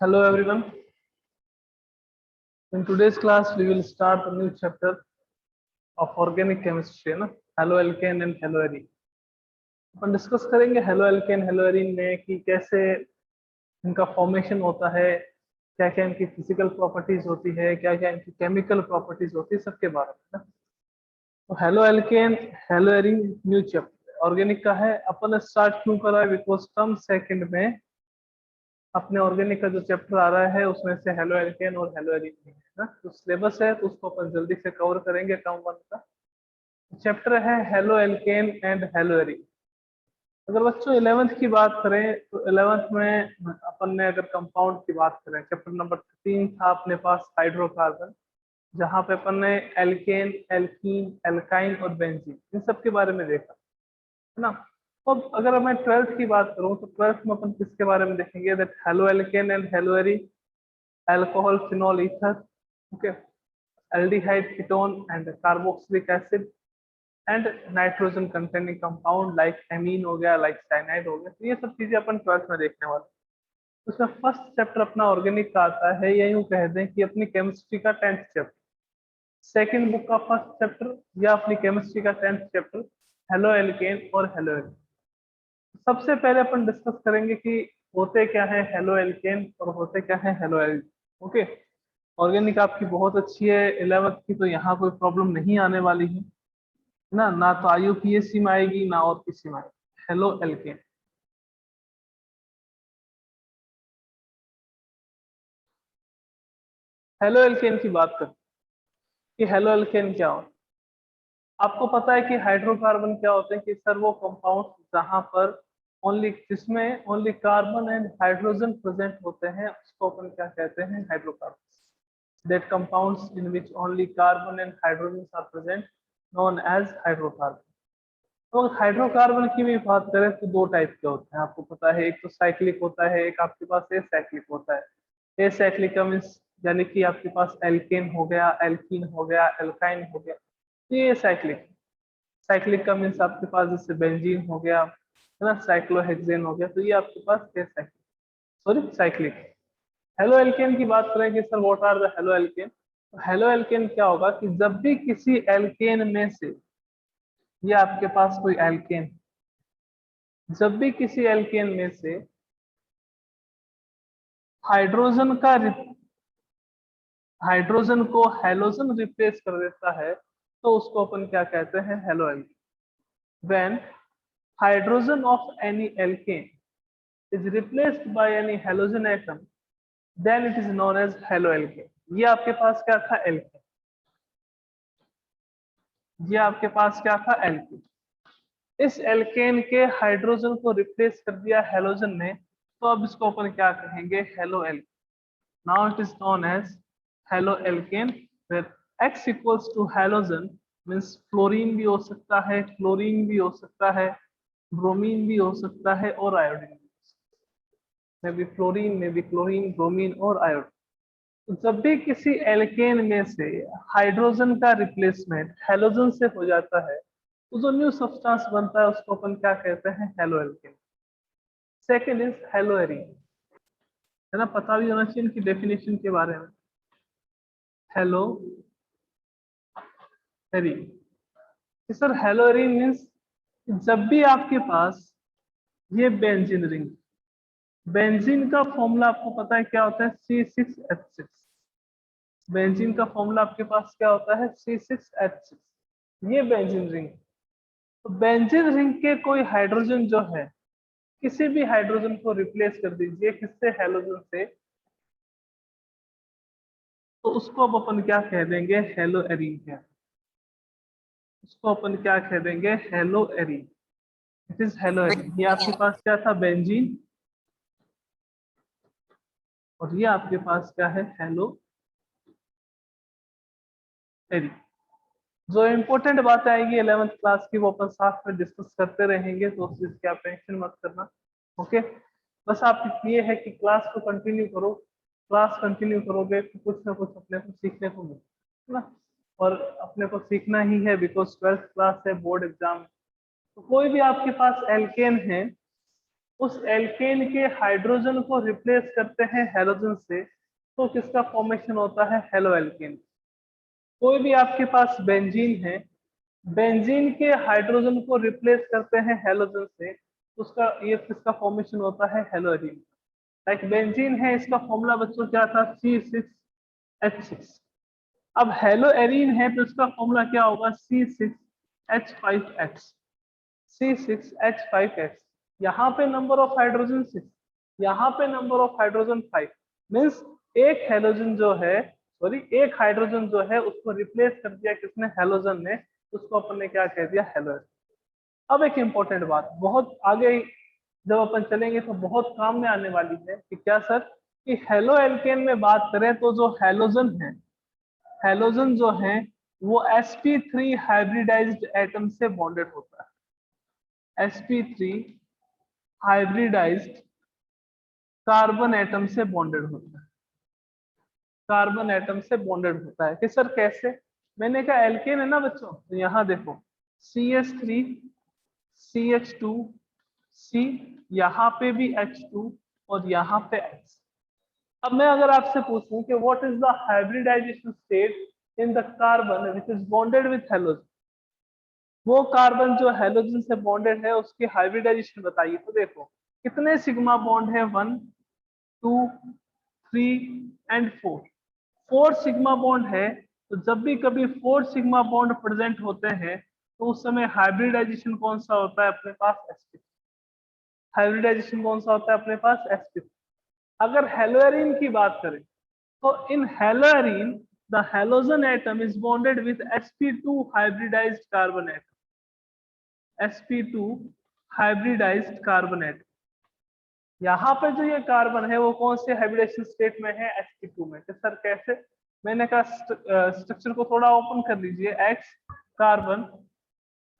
Hello everyone. In today's class, we will start a new chapter of organic chemistry, ना haloalkane and haloarine. Upon discuss करेंगे haloalkane, haloarine में कि कैसे इनका formation होता है, क्या क्या इनकी फिजिकल प्रॉपर्टीज होती है, क्या क्या इनकी केमिकल प्रॉपर्टीज होती है, सबके बारे में ना। तो haloalkane, haloarine new chapter organic का है। अपन ने स्टार्ट क्यों करा है? बिकॉज टर्म सेकंड में अपने ऑर्गेनिक का जो चैप्टर आ रहा है उसमें से हेलो एल्केन और हेलो एरीन है ना, तो सिलेबस है तो उसको अपन जल्दी से कवर करेंगे। टर्म वन का चैप्टर है halo alkane and hello arene. अगर बच्चों 11th की बात करें तो 11th में अपन ने अगर कंपाउंड की बात करें, चैप्टर नंबर 13 था अपने पास हाइड्रोकार्बन, जहां पे अपन ने एल्केन, एल्कीन, एल्काइन और बेंजीन इन सब के बारे में देखा है ना। तो अगर मैं 12th की बात करूं तो 12th में अपन किसके बारे में देखेंगे? That halo alkane and hello arene, alcohol, phenol, ether, okay, aldehyde, ketone, and carboxylic acid, and nitrogen containing compound like amine हो गया, like cyanide हो गया। तो ये सब चीजें अपन 12th में देखने वाले। तो उसमें फर्स्ट चैप्टर अपना ऑर्गेनिक का आता है, या यूं कह दें कि अपनी केमिस्ट्री का 10th चैप्टर, सेकेंड बुक का फर्स्ट चैप्टर, या अपनी केमिस्ट्री का 10th चैप्टर हेलो एल्केन और हेलो एल्केन। सबसे पहले अपन डिस्कस करेंगे कि होते क्या है हेलो एल्केन और होते क्या है हेलो एल्केन। ओके, ऑर्गेनिक आपकी बहुत अच्छी है 11th की, तो यहाँ कोई प्रॉब्लम नहीं आने वाली है ना, ना तो IUPAC में आएगी ना और किसी में आएगी। हेलो एल्केन, हेलो एल्केन की बात करते हैं कि हेलो एल्केन क्या होता है। आपको पता है कि हाइड्रोकार्बन क्या होते हैं? कि सर वो कंपाउंड जहां पर ओनली, जिसमें only carbon and hydrogen present होते हैं, उसको अपन क्या कहते हैं? Hydrocarbon. That compounds in which only carbon and hydrogen are present known as hydrocarbon. तो हाइड्रोकार्बन की भी बात करें तो दो टाइप के होते हैं, आपको पता है। एक तो साइक्लिक होता है, एक आपके पास एसाइक्लिक होता है। एसाइक्लिक का मीन्स यानी कि आपके पास एल्केन हो गया, एल्कीन हो गया, एल्काइन हो गया, तो ये साइक्लिक। साइक्लिक का मीन्स आपके पास जैसे बेंजीन हो गया है ना, साइक्लोहेक्सेन हो गया, तो ये आपके पास acyclic, sorry cyclic. Halo alkane की बात करें कि sir what are the halo alkane, तो हेलो एल्केन क्या होगा कि जब भी किसी एल्केन में से, ये आपके पास कोई एल्केन, जब भी किसी एल्केन में से हाइड्रोजन का हाइड्रोजन को हेलोजन रिप्लेस कर देता है, तो उसको अपन क्या कहते हैं? Halo alkane. When hydrogen of any alkane is replaced by any halogen atom, then it is known as halo alkane. ये आपके पास क्या था? एल्केन। ये आपके पास क्या था? एल्केन। इस एल्केन के हाइड्रोजन को रिप्लेस कर दिया हेलोजन ने, तो अब इसको अपन क्या कहेंगे? Halo alkane. Now it is known as haloalkane, where X equals to halogen means fluorine भी हो सकता है, क्लोरीन भी हो सकता है, ब्रोमीन भी हो सकता है और आयोडीन में भी, फ्लोरीन में भी क्लोरीन, ब्रोमीन और आयोडीन। तो जब भी किसी एल्केन में से हाइड्रोजन का रिप्लेसमेंट हेलोजन से हो जाता है, तो जो न्यू सब्सटेंस बनता है उसको अपन क्या कहते हैं? हेलोएल्केन। सेकेंड इज हेलोएरीन, है ना, पता भी होना चाहिए इनकी डेफिनेशन के बारे में। हेलो एरीन, सर हेलोरीन मीन्स जब भी आपके पास ये बेंजीन रिंग, बेंजीन का फॉर्मूला आपको पता है क्या होता है? C6H6। बेंजीन का फॉर्मूला आपके पास क्या होता है? C6H6। ये बेंजीन रिंग, तो बेंजीन रिंग के कोई हाइड्रोजन जो है, किसी भी हाइड्रोजन को रिप्लेस कर दीजिए किससे? हेलोजन से, तो उसको अब अपन क्या कह देंगे? Hello arene. क्या उसको अपन क्या कह देंगे? Hello arene. It is hello arene. ये आपके पास क्या था? बेंजीन, और ये आपके पास क्या है? Hello arene. जो इम्पोर्टेंट बात आएगी 11th क्लास की वो अपन साथ में डिस्कस करते रहेंगे, तो उस चीज की आप टेंशन मत करना। ओके, बस आप ये है कि क्लास को कंटिन्यू करो। क्लास कंटिन्यू करोगे तो कुछ ना कुछ अपने को सीखने को मिले ना, और अपने को सीखना ही है बिकॉज 12th क्लास है, बोर्ड एग्जाम। तो कोई भी आपके पास एल्केन है, उस एल्केन के हाइड्रोजन को रिप्लेस करते हैं हैलोजन से, तो किसका फॉर्मेशन होता है? Halo alkane. कोई भी आपके पास बेंजीन है, बेंजीन के हाइड्रोजन को रिप्लेस करते हैं हैलोजन से, उसका ये किसका फॉर्मेशन होता है? हेलोएरीन। लाइक बेंजीन है, इसका फॉर्मूला बच्चों क्या था? C6H6। अब हेलोएरीन है तो इसका फॉर्मूला क्या होगा? C6H5X। C6H5X। यहाँ पे नंबर ऑफ हाइड्रोजन 6, यहाँ पे नंबर ऑफ हाइड्रोजन 5, मीन्स एक हेलोजन जो है, सॉरी एक हाइड्रोजन जो है उसको रिप्लेस कर दिया किसने? हेलोजन ने। उसको अपन ने क्या कह दिया? हेलोएरीन। अब एक इंपॉर्टेंट बात, बहुत आगे जब अपन चलेंगे तो बहुत काम में आने वाली है कि क्या सर, कि हेलो एल्केन में बात करें तो जो हेलोजन है, हेलोजन जो है वो sp3 हाइब्रिडाइज्ड एटम से बॉन्डेड होता है। sp3 हाइब्रिडाइज्ड कार्बन एटम से बॉन्डेड होता है, कार्बन एटम से बॉन्डेड होता है। कि सर कैसे? मैंने कहा एल्केन है ना बच्चों, तो यहाँ देखो CH3 CH2 C, यहाँ पे भी H2 और यहाँ पे H। अब मैं अगर आपसे पूछूं कि what is the hybridization state in the carbon which is bonded with halogen, वो कार्बन जो हेलोजन से बॉन्डेड है उसकी हाइब्रिडाइजेशन बताइए। तो देखो कितने सिग्मा बॉन्ड है? 1 2 3 एंड 4। 4 सिग्मा बॉन्ड है, तो जब भी कभी 4 सिग्मा बॉन्ड प्रेजेंट होते हैं तो उस समय हाइब्रिडाइजेशन कौन सा होता है अपने पास? sp। हाइब्रिडाइजेशन कौन सा होता है अपने पास? sp। अगर हेलोएरीन की बात करें तो in haloarene the halogen atom is bonded with sp2 hybridised carbon atom, sp2 hybridised carbon atom. यहाँ पे जो ये कार्बन है वो कौन से हाइब्रिडेशन स्टेट में है? sp2 में। तो सर कैसे? मैंने कहा स्ट्रक्चर को थोड़ा ओपन कर लीजिए। x carbon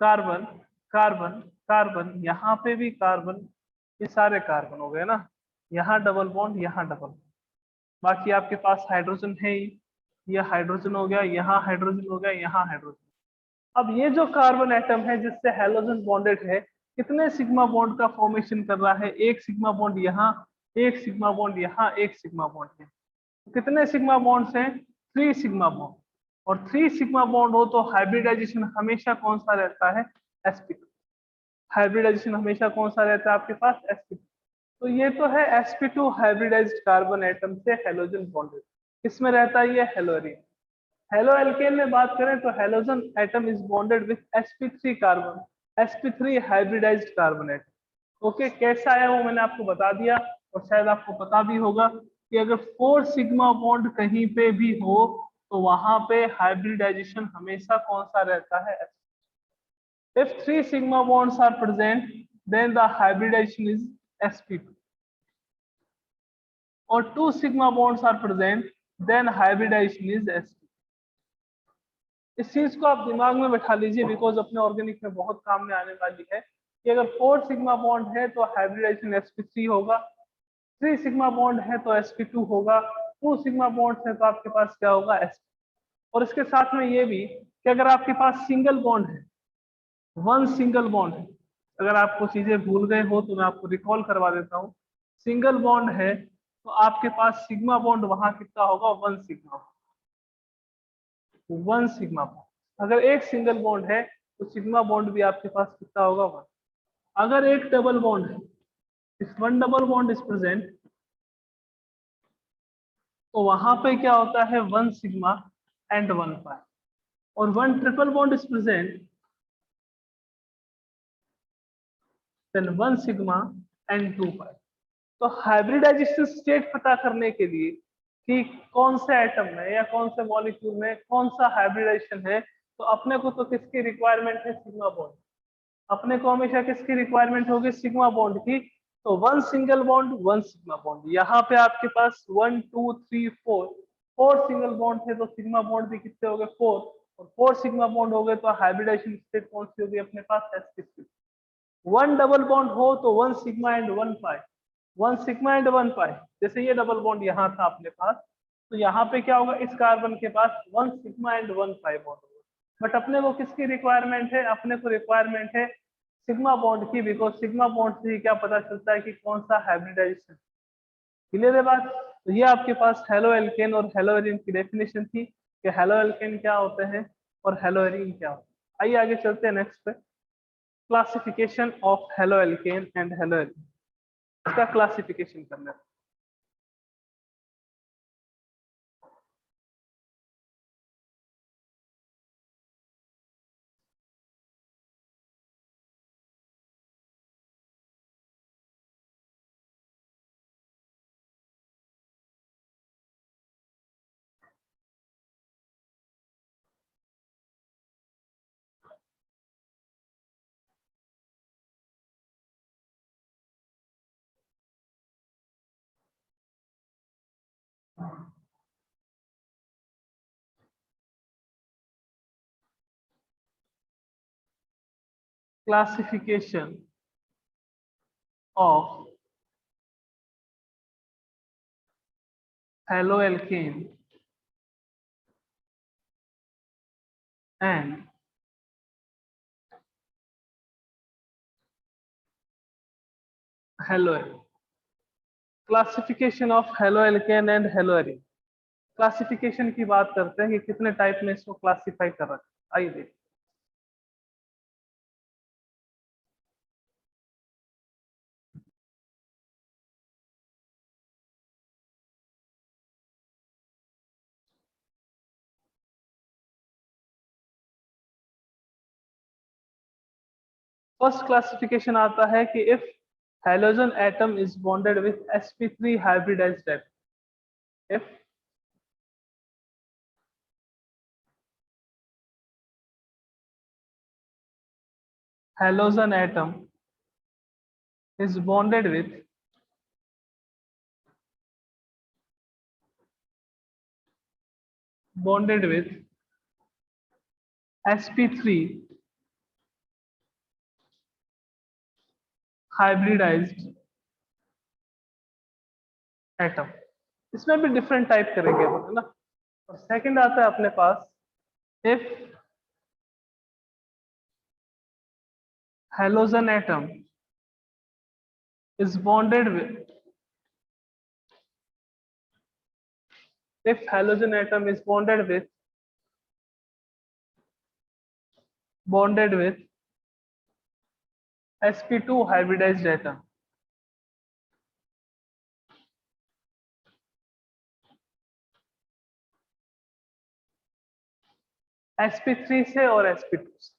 carbon carbon carbon, यहाँ पे भी कार्बन, ये सारे कार्बन हो गए ना। यहाँ डबल बॉन्ड, यहाँ डबल बॉन्ड, बाकी आपके पास हाइड्रोजन है ही, ये हाइड्रोजन हो गया, यहाँ हाइड्रोजन हो गया, यहाँ हाइड्रोजन। अब ये जो कार्बन एटम है जिससे हेलोजन बॉन्डेड है, कितने सिग्मा बॉन्ड का फॉर्मेशन कर रहा है? एक सिग्मा बॉन्ड यहाँ, एक सिग्मा बॉन्ड यहाँ, एक सिग्मा बॉन्ड यहाँ। कितने सिग्मा बॉन्ड्स हैं? 3 सिग्मा बॉन्ड। और 3 सिग्मा बॉन्ड हो तो हाइब्रिडाइजेशन हमेशा कौन सा रहता है? sp2। हाइब्रिडाइजेशन हमेशा कौन सा रहता है आपके पास? sp2। तो ये तो है sp2 हाइब्रिडाइज्ड कार्बन एटम से हेलोजन बॉन्डेड। किसमें रहता है ये? हेलोएरीन। हेलो एल्केन में बात करें तो halogen atom is bonded with sp3 carbon, sp3 hybridised carbon atom. Okay, कैसा आया वो मैंने आपको बता दिया। और शायद आपको पता भी होगा कि अगर 4 सिग्मा बॉन्ड कहीं पे भी हो तो वहां पे हाइब्रिडाइजेशन हमेशा कौन सा रहता है? If 3 sigma bonds are present, then the hybridization is sp2. Or 2 sigma bonds are present, then hybridization is sp2। इस चीज को आप दिमाग में बैठा लीजिए, बिकॉज अपने ऑर्गेनिक में बहुत काम में आने वाली है कि अगर 4 सिग्मा बॉन्ड है तो हाइब्रिडाइजेशन sp3 होगा, 3 सिग्मा बॉन्ड है तो sp2 होगा, 2 सिग्मा बॉन्ड है तो आपके पास क्या होगा? sp। और इसके साथ में ये भी कि अगर आपके पास सिंगल बॉन्ड है, 1 सिंगल बॉन्ड है, अगर आपको चीजें भूल गए हो तो मैं आपको रिकॉल करवा देता हूँ। सिंगल बॉन्ड है तो आपके पास सिग्मा बॉन्ड वहां कितना होगा? 1 सिग्मा, 1 सिग्मा बॉन्ड। अगर एक सिंगल बॉन्ड है तो सिग्मा बॉन्ड भी आपके पास कितना होगा? 1। अगर एक डबल बॉन्ड है, if 1 double bond is present, तो वहां पे क्या होता है? 1 सिग्मा एंड 1 पाई। और 1 triple bond is present, then 1 sigma and 2 pi. तो हाइब्रिडाइजेशन स्टेट पता करने के लिए कि कौन से एटम में या कौन से मॉलिक्यूल में कौन सा हाइब्रिडाइजेशन है, तो अपने को तो किसकी रिक्वायरमेंट है? Sigma bond. अपने को हमेशा किसकी रिक्वायरमेंट होगी? सिग्मा बॉन्ड की। तो 1 सिंगल बॉन्ड, 1 सिग्मा बॉन्ड। यहाँ पे आपके पास 1 2 3 4 सिंगल बॉन्ड थे तो सिग्मा बॉन्ड भी कितने हो गए? 4। और 4 सिग्मा बॉन्ड हो गए तो हाइब्रिडाइजेशन स्टेट कौन सी होगी अपने पास? sp3। 1 डबल बॉन्ड हो तो 1 sigma and 1 pi, 1 sigma and 1 पाई। जैसे ये डबल बॉन्ड यहाँ था अपने पास, तो यहाँ पे क्या होगा? इस कार्बन के पास 1 सिग्मा एंड 1 पाई बॉन्ड होगा। बट अपने को किसकी रिक्वायरमेंट है? अपने को रिक्वायरमेंट है सिग्मा बॉन्ड की, बिकॉज सिग्मा बॉन्ड से ही क्या पता चलता है कि कौन सा हाइब्रिडाइजेशन। क्लियर है बात? तो ये आपके पास हेलो एल्केन और हेलो एरीन की डेफिनेशन थी कि हेलो एल्केन क्या होते हैं और हेलो एरीन क्या होते हैं। आइए आगे चलते हैं नेक्स्ट पे, classification of halo alkane and hello arene. इसका क्लासिफिकेशन करना है। Classification of halo alkane and hello arene. Classification of halo alkane and hello arene. Classification की बात करते हैं कि कितने टाइप में इसको क्लासिफाई कर रखा है। आइए देखिए, फर्स्ट क्लासिफिकेशन आता है कि if halogen atom is bonded with sp3 hybridized atom, if halogen atom is bonded with sp3 hybridized atom। इसमें भी डिफरेंट टाइप करेंगे अपन, है ना। और सेकंड आता है अपने पास, if halogen atom is bonded with if halogen atom is bonded with sp2 hybridized atom, sp3 से और sp2 से।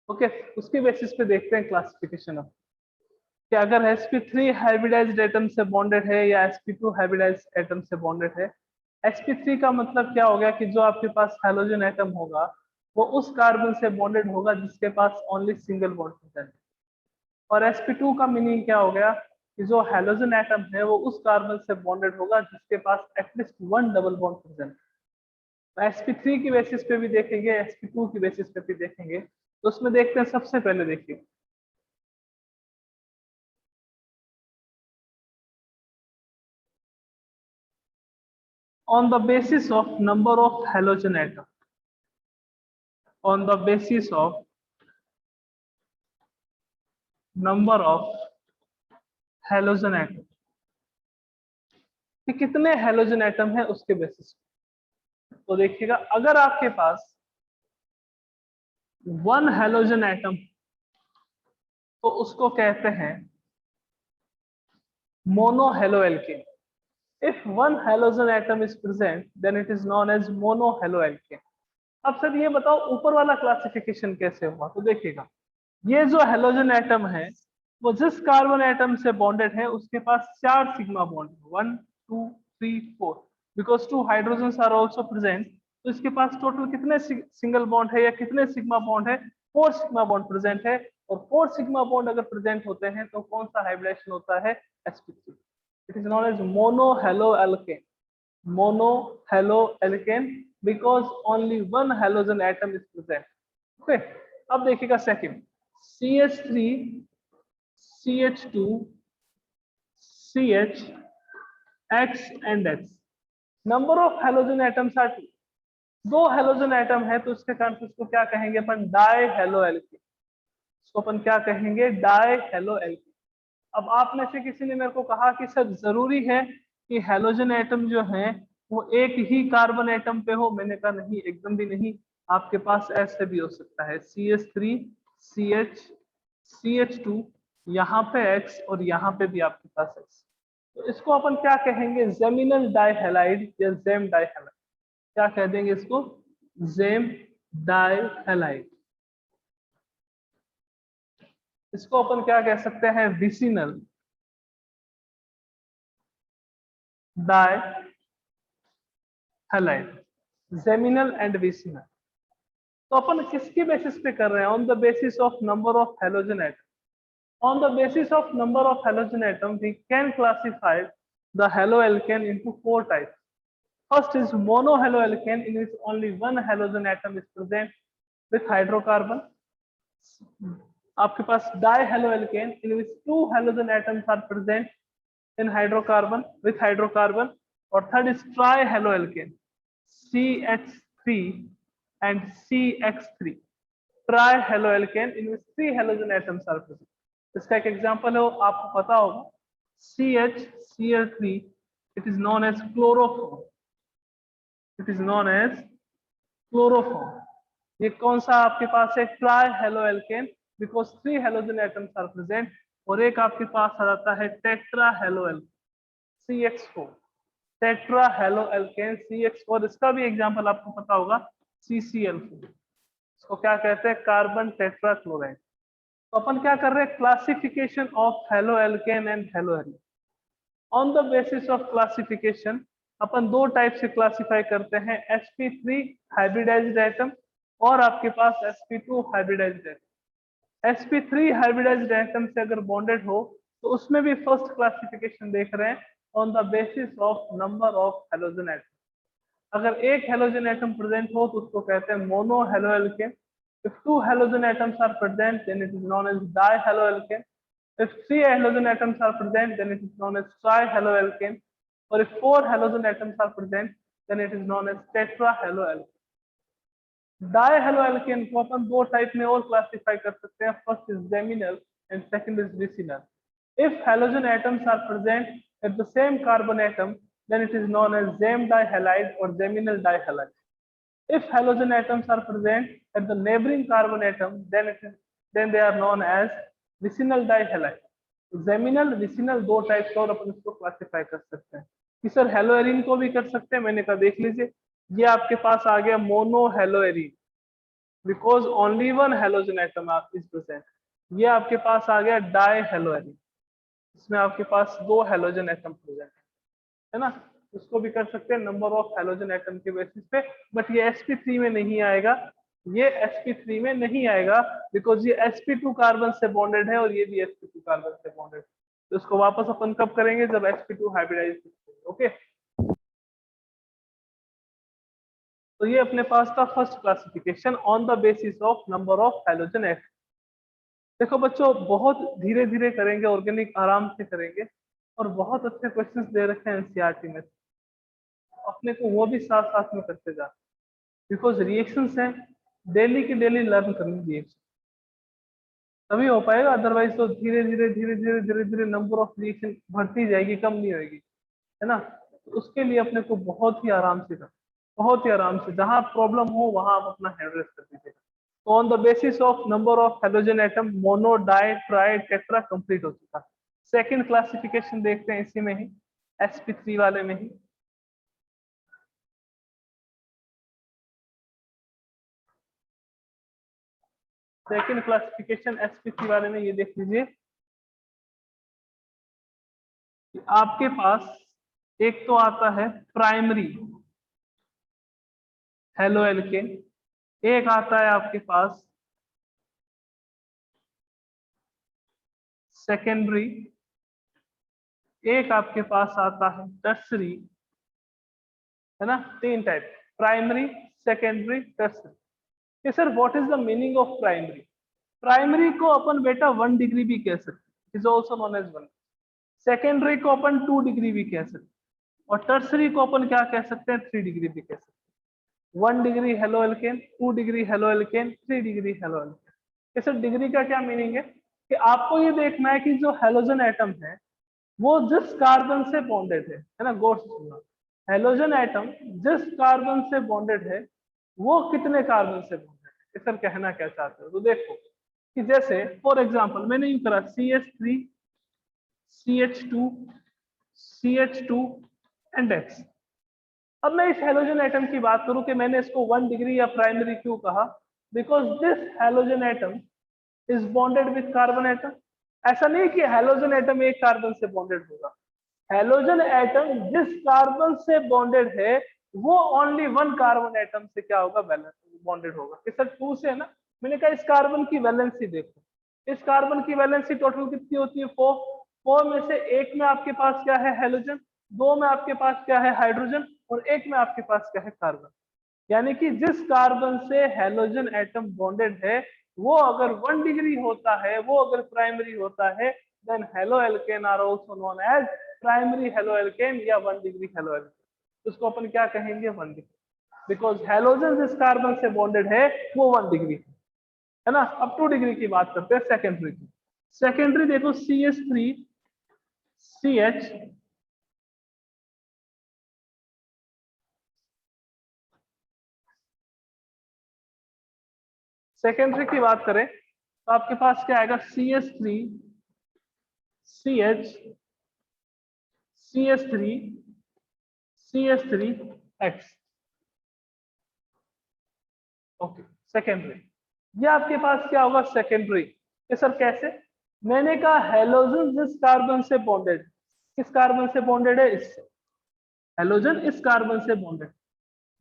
ओके, उसके बेसिस पे देखते हैं क्लासिफिकेशन ऑफ कि अगर sp3 हाइब्रिडाइज्ड एटम से बॉन्डेड है या sp2 हाइब्रिडाइज्ड एटम से बॉन्डेड है। sp3 का मतलब क्या हो गया कि जो आपके पास हैलोजन एटम होगा वो उस कार्बन से बॉन्डेड होगा जिसके पास ओनली सिंगल बॉन्ड प्रेजेंट है। और sp2 का मीनिंग क्या हो गया कि जो हैलोजन एटम है वो उस कार्बन से बॉन्डेड होगा जिसके पास at least one double bond present है। sp3 की बेसिस पे भी देखेंगे, sp2 की बेसिस पे भी देखेंगे। तो उसमें देखते हैं, सबसे पहले देखिए on the basis of number of halogen atom, on the basis of number of halogen atom, कि कितने हेलोजन एटम है उसके बेसिस। तो देखिएगा, अगर आपके पास वन हेलोजन एटम तो उसको कहते हैं mono halo alkane. If one halogen atom is present then it is known as mono halo alkane. अब सर ये बताओ ऊपर वाला क्लासिफिकेशन कैसे हुआ। तो देखिएगा, ये जो हेलोजन एटम है वो जिस कार्बन एटम से बॉन्डेड है उसके पास 4 सिग्मा बॉन्ड है, 1 2 3 4, because 2 hydrogen are also present. तो इसके पास टोटल कितने सिंगल बॉन्ड है या कितने सिग्मा बॉन्ड है? 4 सिग्मा बॉन्ड प्रेजेंट है। और 4 सिग्मा बॉन्ड अगर प्रेजेंट होते हैं तो कौन सा हाइब्रिडेशन होता है? sp3। It is known as mono halo alkane, mono halo alkane because only one halogen atom is present। okay, अब देखिएगा second, CH3 CH2 CH X and X, number of halogen atoms are 2। दो halogen atom है तो उसके कारण उसको क्या कहेंगे अपन? Die halo alkane. इसको अपन क्या कहेंगे, डाई हेलो एल्केन। अब आप में से किसी ने मेरे को कहा कि सर जरूरी है कि हैलोजन एटम जो है वो एक ही कार्बन एटम पे हो। मैंने कहा नहीं, एकदम भी नहीं। आपके पास ऐसे भी हो सकता है, CH3 CH CH2, यहाँ पे X और यहाँ पे भी आपके पास X। तो इसको अपन क्या कहेंगे, जेमिनल डाइहैलाइड या जेम डाइहैलाइड। क्या कह देंगे इसको, जेम डाइहैलाइड। इसको अपन क्या कह सकते हैं, विसिनल डाइहैलाइड, जेमिनल एंड विसिनल। तो अपन किसकी बेसिस पे कर रहे हैं, on the basis of number of halogen atom. On the basis of number of halogen atom, we can classify the haloalkane into 4 types. First is monohaloalkane, in which only one halogen atom is present with hydrocarbon. आपके पास dihaloalkane, in which 2 halogen atoms are present in hydrocarbon with hydrocarbon. और third is trihaloalkane, CH3 and CX3. Trihaloalkane, in which 3 halogen atoms are present. इसका एक example है, आपको पता होगा, CH it is known as chloroform. It is known as chloroform. ये कौन सा आपके पास है, tri haloalkane, because 3 halogen atoms are present. और एक आपके पास आ जाता है tetra haloalkane, CH4, tetra haloalkane CH4। इसका भी एग्जांपल आपको पता होगा, CCl4। इसको क्या कहते हैं, कार्बन टेट्रा क्लोराइड। तो अपन क्या कर रहे हैं, classification of haloalkane and haloarene. On the basis of classification अपन 2 टाइप से क्लासिफाई करते हैं, sp3 हाइब्रिडाइज्ड एटम और आपके पास sp2 hybridized atom. sp3 hybridized atom से अगर बॉन्डेड हो तो उसमें भी फर्स्ट क्लासिफिकेशन देख रहे हैं on the basis of number of halogen atom. अगर एक हेलोजन एटम प्रेजेंट हो तो उसको कहते हैं mono haloalkane. If 2 halogen atoms are present, then it is known as dihaloalkane. If 3 halogen atoms are present, then it is known as trihaloalkane. Or if 4 halogen atoms are present, then it is known as tetrahaloalkane. Dihaloalkane को अपन 2 type में और classify कर सकते हैं, first is geminal and second is vicinal. If halogen atoms are present at the same carbon atom, then it is known as zem dihalide or geminal dihalide. If halogen atoms are present at the neighboring carbon atom, then they are known as vicinal dihalide. Geminal vicinal 2 types और अपन इसको classify कर सकते हैं कि sir haloarene को भी कर सकते हैं। मैंने कहा देख लीजिए, ये आपके पास आ गया mono haloarene, because only one halogen atom is present. ये आपके पास आ गया डाई हेलोएरीन, इसमें आपके पास 2 हेलोजन एटम प्रेजेंट है ना। उसको भी कर सकते हैं नंबर ऑफ हेलोजन एटम के बेसिस पे, बट ये sp3 में नहीं आएगा। ये sp3 में नहीं आएगा बिकॉज ये sp2 कार्बन से बॉन्डेड है और ये भी sp2 कार्बन से बॉन्डेड। तो इसको वापस अपन कब करेंगे, जब sp2 हाइब्रिडाइज। ओके, तो ये अपने पास था first classification on the basis of number of halogen atom. देखो बच्चों, बहुत धीरे धीरे करेंगे, ऑर्गेनिक आराम से करेंगे, और बहुत अच्छे क्वेश्चंस दे रखे हैं एनसीईआरटी में। अपने को वो भी साथ साथ में करते जा, बिकॉज रिएक्शंस हैं, डेली की डेली लर्न करनी रिएक्शन, तभी हो पाएगा। अदरवाइज तो धीरे धीरे धीरे धीरे धीरे धीरे नंबर ऑफ रिएक्शन बढ़ती जाएगी, कम नहीं होगी, है ना। तो उसके लिए अपने को बहुत ही आराम से करना, बहुत ही आराम से, जहां प्रॉब्लम हो वहां आप अपना हैंड रेस कर दीजिएगा। तो on the basis of number of halogen atom mono di tri tetra complete हो चुका। सेकंड क्लासिफिकेशन देखते हैं इसी में ही, sp3 वाले में ही। सेकंड क्लासिफिकेशन sp3 वाले में ये देख लीजिए कि आपके पास एक तो आता है प्राइमरी हेलोएल्केन, एक आता है आपके पास सेकेंडरी, एक आपके पास आता है टर्सरी, है ना। 3 टाइप, प्राइमरी सेकेंडरी टर्सरी। कि sir what is the meaning of primary. Primary को अपन बेटा 1 डिग्री भी कह सकते, is also known as 1। Secondary को अपन 2 डिग्री भी कह सकते, और टर्सरी को अपन क्या कह सकते हैं, 3 डिग्री भी कह सकते हैं। 1 degree haloalkane, 2 degree haloalkane, 3 degree haloalkane. इस डिग्री का क्या मीनिंग है कि आपको ये देखना है कि जो हेलोजन एटम है वो जिस कार्बन से बॉन्डेड है ना, गौर से सुनना, हेलोजन एटम जिस कार्बन से बॉन्डेड है वो कितने कार्बन से बॉन्डेड है, ये सर कहना क्या चाहते हो। तो देखो कि जैसे फॉर एग्जांपल मैंने यूं करा CH3 CH2 CH2 and X। अब मैं इस हेलोजन एटम की बात करूं कि मैंने इसको 1 डिग्री या प्राइमरी क्यों कहा, because this halogen atom is bonded with carbon atom. ऐसा नहीं कि हेलोजन एटम एक कार्बन से बॉन्डेड होगा, हेलोजन एटम जिस कार्बन से बॉन्डेड है वो ओनली 1 कार्बन एटम से क्या होगा, बैलेंस बॉन्डेड होगा। इस सर 2 से है ना, मैंने कहा इस कार्बन की वैलेंसी देखो, इस कार्बन की वैलेंसी टोटल कितनी होती है 4। 4 में से एक में आपके पास क्या है हेलोजन, 2 में आपके पास क्या है हाइड्रोजन, और एक में आपके पास क्या है कार्बन। यानी कि जिस कार्बन से हेलोजन एटम बॉन्डेड है वो अगर 1 डिग्री होता है, वो अगर प्राइमरी होता है, then halo alkane are also known as primary halo alkane या 1 डिग्री हेलो एल्केन। उसको अपन क्या कहेंगे 1 डिग्री, बिकॉज हेलोजन जिस कार्बन से बॉन्डेड है वो 1 डिग्री है ना। अब 2 डिग्री की बात करते हैं सेकेंडरी की। सेकेंडरी देखो CH3 CH सेकेंडरी की बात करें तो आपके पास क्या आएगा CH3 CH CH3 CH3 X। Okay secondary, ये आपके पास क्या होगा सेकेंडरी। ये सर कैसे, मैंने कहा हेलोजन जिस कार्बन से बॉन्डेड, किस कार्बन से बॉन्डेड है, इससे, हेलोजन इस कार्बन से बॉन्डेड,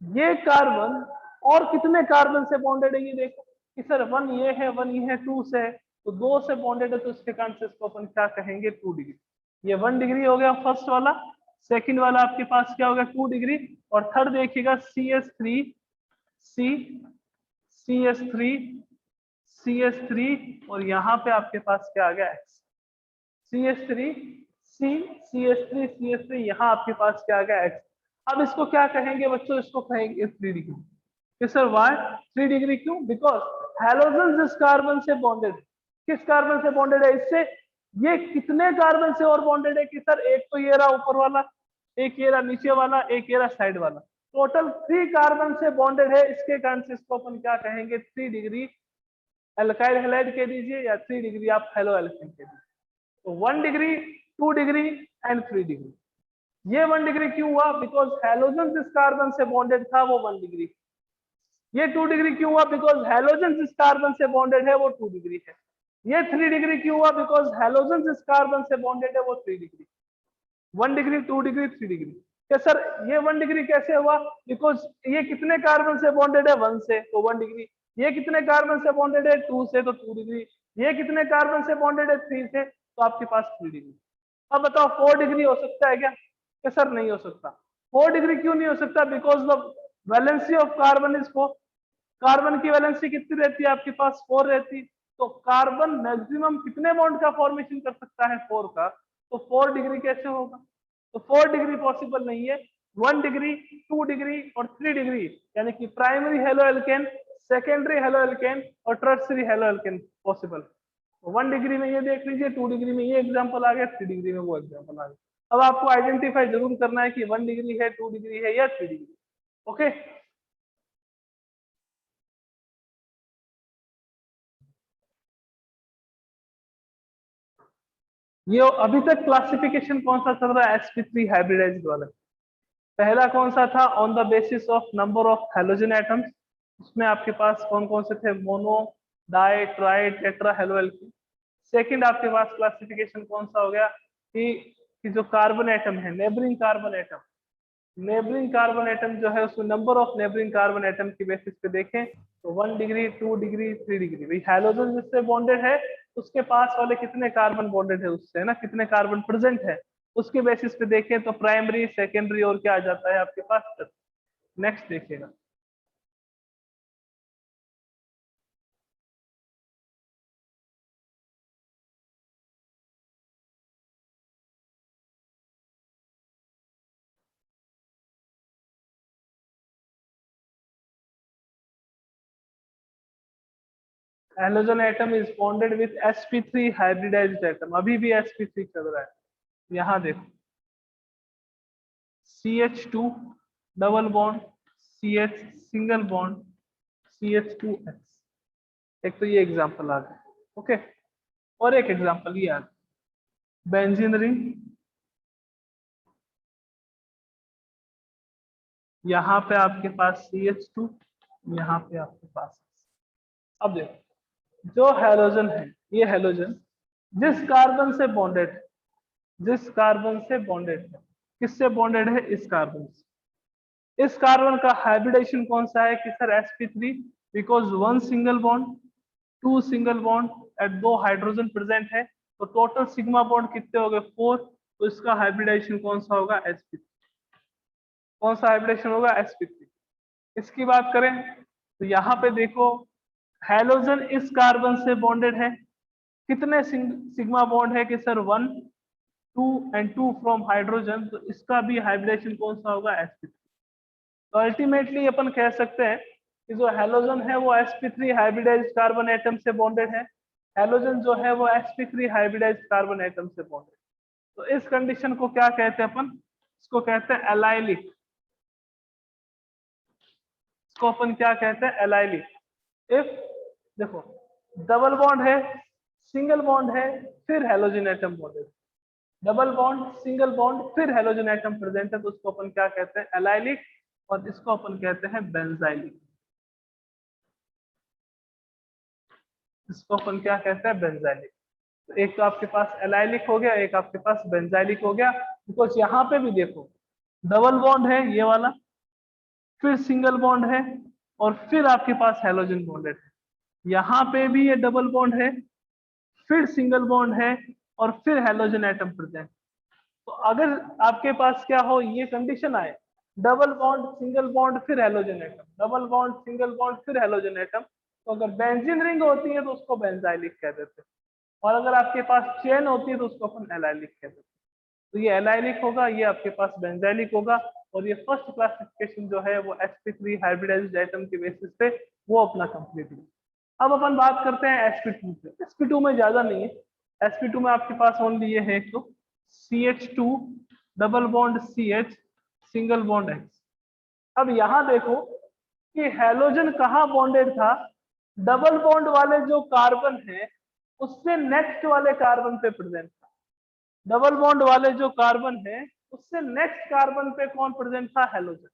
ये कार्बन और कितने कार्बन से बॉन्डेड है ये देखो कि सर 1 ये है 1 ये है 2 से है, तो 2 से बॉन्डेड है तो इसके कारण से इसको अपन क्या कहेंगे 2 डिग्री। ये 1 डिग्री हो गया फर्स्ट वाला। सेकंड वाला आपके पास क्या हो गया 2 डिग्री। और थर्ड देखिएगा CH3 C CH3 CH3 और यहाँ पे आपके पास क्या आ गया X। CH3 C CH3 CH3 यहाँ आपके पास क्या आ गया X। अब इसको क्या कहेंगे बच्चों, इसको कहेंगे 3 डिग्री। कि सर वाई 3 डिग्री क्यों, बिकॉज हेलोजन जिस कार्बन से बॉन्डेड, किस कार्बन से बॉन्डेड है इससे, ये कितने कार्बन से और बॉन्डेड है कि सर एक तो ये रहा ऊपर वाला, एक ये रहा नीचे वाला, एक ये रहा साइड वाला, टोटल 3 कार्बन से बॉन्डेड है। इसके कारण से इसको अपन क्या कहेंगे 3 डिग्री एल्काइल हैलाइड कह दीजिए या 3 डिग्री आप हेलो एल्केन कह दीजिए। तो 1 डिग्री 2 डिग्री एंड 3 डिग्री। ये 1 डिग्री क्यों हुआ, बिकॉज हेलोजन जिस कार्बन से बॉन्डेड था वो 1 डिग्री। ये 2 डिग्री क्यों हुआ, बिकॉज हेलोजन जिस कार्बन से बॉन्डेड है वो 2 डिग्री है। ये 3 डिग्री क्यों हुआ, बिकॉज हेलोजन जिस कार्बन से बॉन्डेड है वो 3 डिग्री। 1 degree 2 degree 3 degree. क्या सर ये 1 डिग्री कैसे हुआ, बिकॉज ये कितने कार्बन से बॉन्डेड है 1 से तो 1 डिग्री, ये कितने कार्बन से बॉन्डेड है 2 से तो 2 डिग्री, ये कितने कार्बन से बॉन्डेड है 3 से तो आपके पास 3 डिग्री। अब बताओ 4 डिग्री हो सकता है क्या, कि सर नहीं हो सकता। 4 डिग्री क्यों नहीं हो सकता, because the valency of carbon is 4। Carbon की वैलेंसी कितनी रहती है आपके पास 4 रहती, तो कार्बन मैक्सिमम कितने बॉन्ड का फॉर्मेशन कर सकता है 4 का, तो 4 डिग्री कैसे होगा। तो 4 डिग्री पॉसिबल नहीं है। 1 डिग्री 2 डिग्री और 3 डिग्री, यानी कि primary halo alkane, secondary halo alkane और tertiary halo alkane possible. 1 degree में ये देख लीजिए, 2 डिग्री में ये एग्जाम्पल आ गया, 3 डिग्री में वो एग्जाम्पल आ गया। अब आपको आइडेंटिफाई जरूर करना है कि 1 डिग्री है 2 डिग्री है या 3 डिग्री। ओके ये अभी तक क्लासिफिकेशन कौन सा चल रहा है sp3 हाइब्रिडाइज्ड वाला। पहला कौन सा था, on the basis of number of halogen atoms. उसमें आपके पास कौन कौन से थे, mono di tri tetra hello alkene. Second आपके पास क्लासिफिकेशन कौन सा हो गया कि जो कार्बन एटम है, neighbouring carbon atom, neighbouring carbon atom जो है उसको number of neighbouring carbon atom की बेसिस पे देखें तो 1 डिग्री 2 डिग्री 3 डिग्री। भाई हेलोजन जिससे बॉन्डेड है उसके पास वाले कितने कार्बन बॉन्डेड है उससे, है ना, कितने कार्बन प्रेजेंट है, उसके बेसिस पे देखें तो प्राइमरी सेकेंडरी और क्या आ जाता है आपके पास। नेक्स्ट देखिएगा, halogen atom is bonded with sp3 hybridized atom, अभी भी sp3 चल रहा है। यहाँ देखो CH2 double bond CH single bond CH2X। एक तो ये एग्जांपल आ गया, ओके। और एक एग्जांपल ये आ गया, बेंजीन रिंग, यहाँ पे आपके पास CH2, यहाँ पे आपके पास। अब देखो जो हैलोजन है, ये हैलोजन जिस कार्बन से बॉन्डेड है, जिस कार्बन से बॉन्डेड है, किससे बॉन्डेड है? इस कार्बन से। इस कार्बन का हाइब्रिडेशन कौन सा है कि sir sp3, because 1 single bond 2 single bond at 2 hydrogen present है, तो टोटल सिग्मा बॉन्ड कितने हो गए? 4। तो इसका हाइब्रिडेशन कौन सा होगा? sp3। कौन सा हाइब्रिडेशन होगा? sp3। इसकी बात करें तो यहाँ पे देखो हैलोजन इस कार्बन से बॉन्डेड है, कितने सिग्मा बॉन्ड है कि सर 1 2 एंड 2 फ्रॉम हाइड्रोजन, तो इसका भी हाइब्रिडेशन कौन सा होगा? sp3। तो अल्टीमेटली अपन कह सकते हैं कि जो हैलोजन है वो sp3 हाइब्रिडाइज्ड कार्बन एटम से बॉन्डेड है, हैलोजन जो है वो sp3 हाइब्रिडाइज्ड कार्बन एटम से बॉन्डेड। तो इस कंडीशन को क्या कहते हैं अपन? इसको कहते हैं एलाइलिक। इसको अपन क्या कहते हैं? एलाइलिक। इफ देखो डबल बॉन्ड है, सिंगल बॉन्ड है, फिर halogen atom bonded, double bond single bond फिर हैलोजन एटम प्रेजेंट है, तो उसको अपन क्या कहते हैं? एलाइलिक। और इसको अपन कहते हैं बेंजाइलिक। इसको अपन क्या कहते हैं? बेंजाइलिक। तो एक तो आपके पास एलाइलिक हो गया, एक आपके पास बेंजाइलिक हो गया। बिकॉज यहाँ पे भी देखो डबल बॉन्ड है ये वाला, फिर सिंगल बॉन्ड है, और फिर आपके पास हैलोजन बॉन्डेड है। यहाँ पे भी ये डबल बॉन्ड है, फिर सिंगल बॉन्ड है, और फिर हैलोजन एटम प्रेजेंट। तो अगर आपके पास क्या हो, ये कंडीशन आए, डबल बॉन्ड सिंगल बॉन्ड फिर halogen atom, double bond single bond फिर हैलोजन एटम, तो अगर बेंजीन रिंग होती है तो उसको बेंजाइलिक कह देते हैं, और अगर आपके पास चेन होती है तो उसको अपन एलाइलिक कहते हैं। तो ये एलाइलिक होगा, ये आपके पास बेंजाइलिक होगा, और ये फर्स्ट क्लासिफिकेशन जो है वो sp3 हाइब्रिडाइज्ड एटम के बेसिस पे वो अपना कंप्लीट हुआ। अब अपन बात करते हैं sp2 पे। sp2 में ज्यादा नहीं है, sp2 में आपके पास ओनली ये है तो CH2 double bond CH single bond X। अब यहाँ देखो कि हैलोजन कहाँ बॉन्डेड था? डबल बॉन्ड वाले जो कार्बन है उससे नेक्स्ट वाले कार्बन पे प्रेजेंट था। डबल बॉन्ड वाले जो कार्बन है उससे नेक्स्ट कार्बन पे कौन प्रेजेंट था? हैलोजन।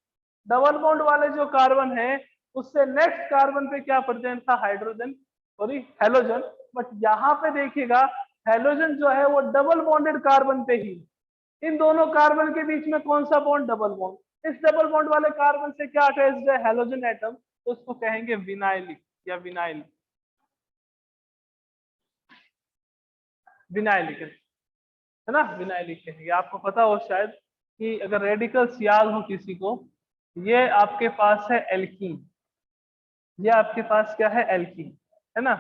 डबल बॉन्ड वाले जो कार्बन है उससे नेक्स्ट कार्बन पे क्या प्रेजेंट था? Hydrogen, sorry halogen. बट यहाँ पे देखिएगा हैलोजन जो है वो डबल बॉन्डेड कार्बन पे ही, इन दोनों कार्बन के बीच में कौन सा बॉन्ड? Double bond. इस डबल बॉन्ड वाले कार्बन से क्या अटैच्ड है? हैलोजन एटम, तो उसको कहेंगे विनाइलिक या विनाइल, विनाइलिक है ना, विनाइलिक कहेंगे। आपको पता हो शायद कि अगर रेडिकल्स याद हो किसी को, ये आपके पास है एल्कीन, ये आपके पास क्या है? एल्कीन, है ना।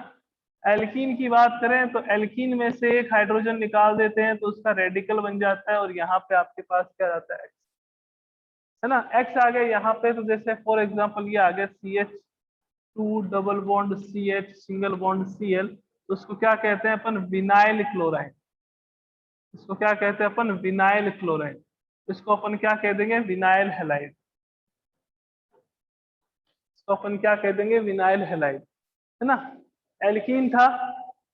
एल्कीन की बात करें तो एल्कीन में से एक हाइड्रोजन निकाल देते हैं तो उसका रेडिकल बन जाता है, और यहाँ पे आपके पास क्या आता है? है ना, एक्स आ गया यहाँ पे। तो जैसे फॉर एग्जांपल ये आ गया CH2 double bond CH single bond Cl, तो उसको क्या कहते हैं अपन? Vinyl chloride. इसको क्या कहते हैं अपन? Vinyl chloride. इसको अपन क्या कह देंगे? Vinyl halide. इसको अपन क्या कह देंगे? विनाइल हैलाइड, है ना। एल्कीन था,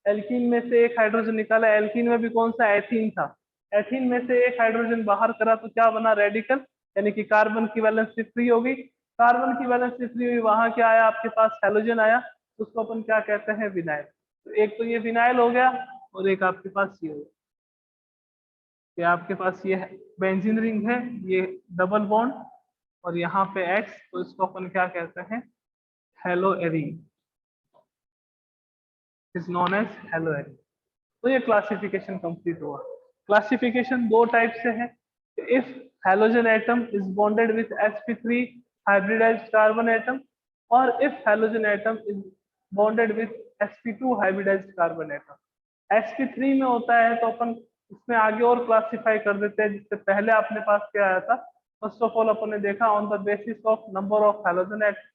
एल्कीन में से एक हाइड्रोजन निकाला, एल्कीन में भी कौन सा? एथीन था। एथीन में से एक हाइड्रोजन बाहर करा तो क्या बना? रेडिकल, यानी कि कार्बन की वैलेंसी फ्री होगी। कार्बन की वैलेंसी फ्री हुई, वहां क्या आया आपके पास? हैलोजन आया, तो उसको अपन क्या कहते हैं? विनाइल। तो एक तो ये विनाइल हो गया, और एक आपके पास ये हो गया, कि आपके पास ये बेंजीन रिंग है, ये डबल बॉन्ड, और यहाँ पे X, तो इसको अपन क्या कहते हैं? Halo arene, is known as halo arene. तो ये क्लासिफिकेशन कंप्लीट हुआ। क्लासिफिकेशन दो टाइप से है। If halogen atom is bonded with sp3 hybridised carbon atom, और if halogen atom is bonded with sp2 hybridised carbon atom. sp3 में होता है तो अपन इसमें आगे और क्लासिफाई कर देते हैं, जिससे पहले अपने पास क्या आया था? फर्स्ट ऑफ ऑल अपन ने देखा on the basis of number of halogen atom,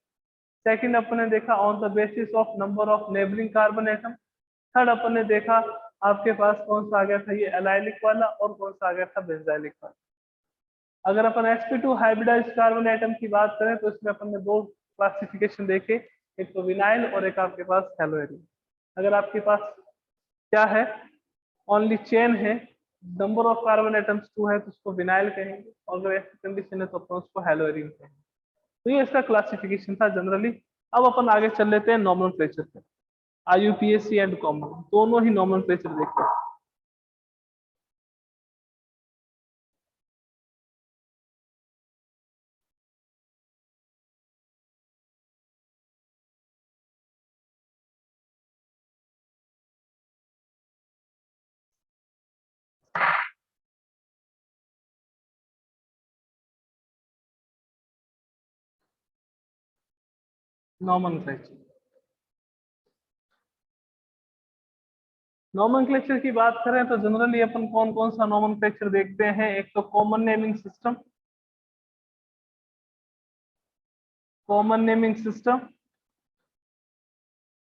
second अपन ने देखा on the basis of number of neighbouring carbon atom. Third अपन ने देखा आपके पास कौन सा आ गया था, ये एलाइलिक वाला, और कौन सा आ गया था, बेंजाइलिक वाला। अगर अपन sp2 हाइब्रिडाइज्ड कार्बन एटम की बात करें तो इसमें अपन ने दो क्लासिफिकेशन देखे, एक तो विनाइल और एक आपके पास हेलोएरिन। अगर आपके पास क्या है, ओनली चेन है, नंबर ऑफ कार्बन एटम्स 2 है, तो उसको विनाइल कहेंगे, और अगर ऐसी कंडीशन है तो अपन उसको हेलोएरिन कहेंगे। तो ये इसका क्लासिफिकेशन था जनरली। अब अपन आगे चल लेते हैं नॉमेनक्लेचर पे। IUPAC एंड कॉमन दोनों ही नॉमेनक्लेचर देखते हैं। नॉमेनक्लेचर, नॉमेनक्लेचर की बात करें तो जनरली अपन कौन कौन सा नॉमेनक्लेचर देखते हैं। एक तो common naming system, common naming system,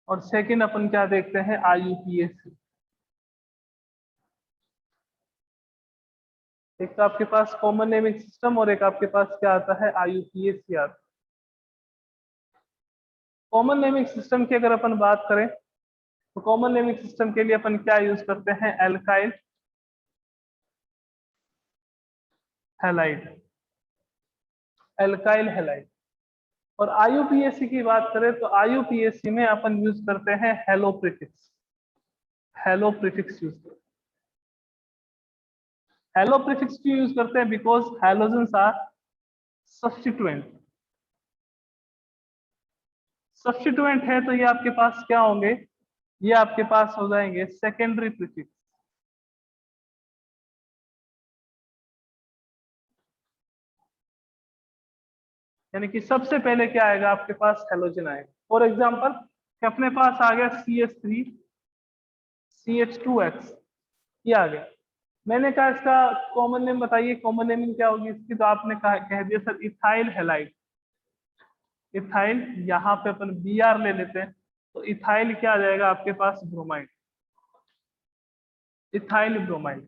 और सेकंड अपन क्या देखते हैं, IUPAC। एक तो आपके पास कॉमन नेमिंग सिस्टम और एक आपके पास क्या आता है, IUPAC आता है। कॉमन नेमिंग सिस्टम की अगर अपन बात करें तो कॉमन नेमिंग सिस्टम के लिए अपन क्या यूज करते हैं, एल्काइल हैलाइड, एल्काइल हैलाइड। और IUPAC की बात करें तो IUPAC में अपन यूज करते हैं halo prefix, halo prefix use करते हैं। हेलो प्रीफिक्स क्यों यूज करते हैं, because halogens are substituent, substituent है तो ये आपके पास क्या होंगे, ये आपके पास हो जाएंगे सेकेंडरी प्रीफिक्स। यानी कि सबसे पहले क्या आएगा आपके पास, हेलोजन आएगा। फॉर एग्जांपल अपने पास आ गया CH3 CH2X, ये आ गया। मैंने कहा इसका कॉमन नेम बताइए, कॉमन नेमिंग क्या होगी इसकी, तो आपने कहा कह दिया सर इथाइल हैलाइड। इथाइल, यहाँ पे अपन Br ले लेते हैं तो इथाइल क्या आ जाएगा आपके पास, ब्रोमाइड, इथाइल ब्रोमाइड।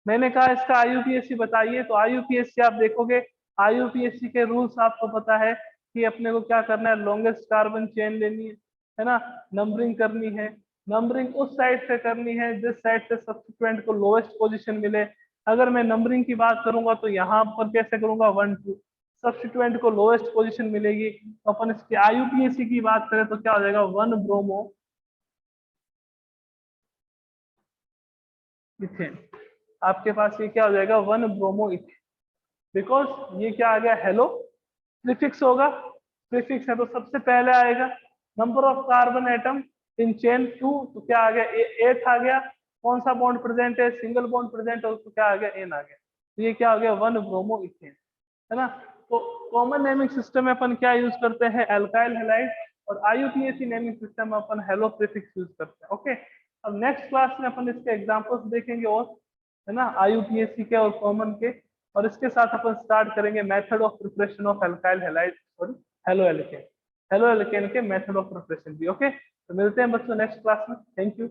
मैंने कहा इसका IUPAC बताइए, तो IUPAC आप देखोगे, IUPAC के रूल्स आपको पता है कि अपने को क्या करना है, लॉन्गेस्ट कार्बन चेन लेनी है ना, नंबरिंग करनी है। नंबरिंग उस साइड से करनी है जिस साइड से सब्सिक्वेंट को लोएस्ट पोजीशन मिले। अगर मैं नंबरिंग की बात करूंगा तो यहाँ पर कैसे करूंगा, 1 2, सब्सिक्वेंट को लोएस्ट पोजीशन मिलेगी। तो अपन इसकी IUPAC की बात करें तो क्या हो जाएगा, 1 ब्रोमो इथेन। आपके पास ये क्या हो जाएगा, 1 ब्रोमो इथेन, बिकॉज ये क्या आ गया, हेलो प्रीफिक्स होगा। प्रीफिक्स है तो सबसे पहले आएगा। Number of carbon atom in chain 2, तो क्या आ गया, 8 आ गया। कौन सा बॉन्ड प्रेजेंट है, सिंगल बॉन्ड प्रेजेंट है, तो क्या आ गया, N आ गया। तो ये क्या हो गया, 1 ब्रोमो इथेन, है ना। तो कॉमन नेमिंग सिस्टम में अपन क्या यूज करते हैं, एल्काइल हैलाइड, और IUPAC नेमिंग सिस्टम में अपन हेलो प्रीफिक्स यूज करते हैं। ओके, अब नेक्स्ट क्लास में अपन इसके एग्जांपल्स देखेंगे, और है ना, IUPAC के और कॉमन के। और इसके साथ अपन स्टार्ट करेंगे method of preparation of alkyl halide और हेलो एल्केन, हेलो एल्केन के मेथड ऑफ प्रिपरेशन भी। ओके, तो मिलते हैं बच्चों नेक्स्ट क्लास में। Thank you.